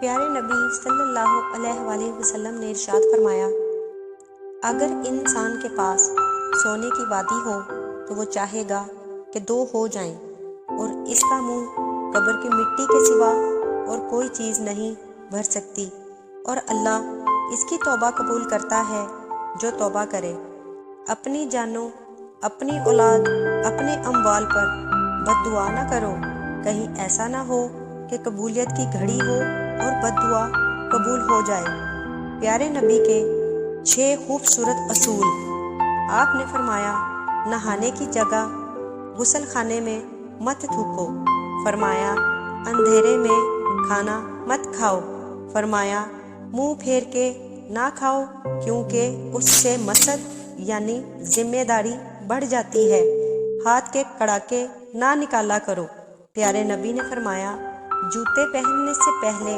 پیارے نبی صلی اللہ علیہ وآلہ وسلم نے ارشاد فرمایا، اگر انسان کے پاس سونے کی وادی ہو تو وہ چاہے گا کہ 2 ہو جائیں اور اس کا منہ قبر کی مٹی کے سوا اور کوئی چیز نہیں بھر سکتی، اور اللہ اس کی توبہ قبول کرتا ہے جو توبہ کرے۔ اپنی جانوں، اپنی اولاد، اپنے اموال پر بد دعا نہ کرو، کہیں ایسا نہ ہو کہ قبولیت کی گھڑی ہو اور بد دعا قبول ہو جائے۔ پیارے نبی کے 6 خوبصورت اصول۔ آپ نے فرمایا، نہانے کی جگہ غسل خانے میں مت تھوکو۔ فرمایا، اندھیرے میں کھانا مت کھاؤ۔ فرمایا، منہ پھیر کے نہ کھاؤ کیونکہ اس سے مسد یعنی ذمہ داری بڑھ جاتی ہے۔ ہاتھ کے کڑاکے نہ نکالا کرو۔ پیارے نبی نے فرمایا، جوتے پہننے سے پہلے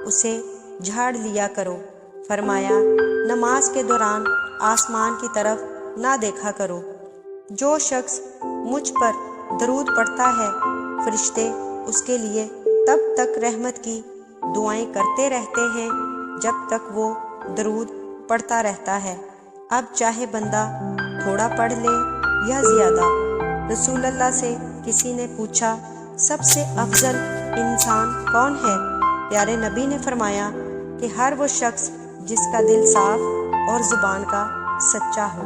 اسے جھاڑ لیا کرو۔ فرمایا، نماز کے دوران آسمان کی طرف نہ دیکھا کرو۔ جو شخص مجھ پر درود پڑھتا ہے، فرشتے اس کے لیے تب تک رحمت کی دعائیں کرتے رہتے ہیں جب تک وہ درود پڑھتا رہتا ہے، اب چاہے بندہ تھوڑا پڑھ لے یا زیادہ۔ رسول اللہ سے کسی نے پوچھا، سب سے افضل انسان کون ہے؟ پیارے نبی نے فرمایا کہ ہر وہ شخص جس کا دل صاف اور زبان کا سچا ہو۔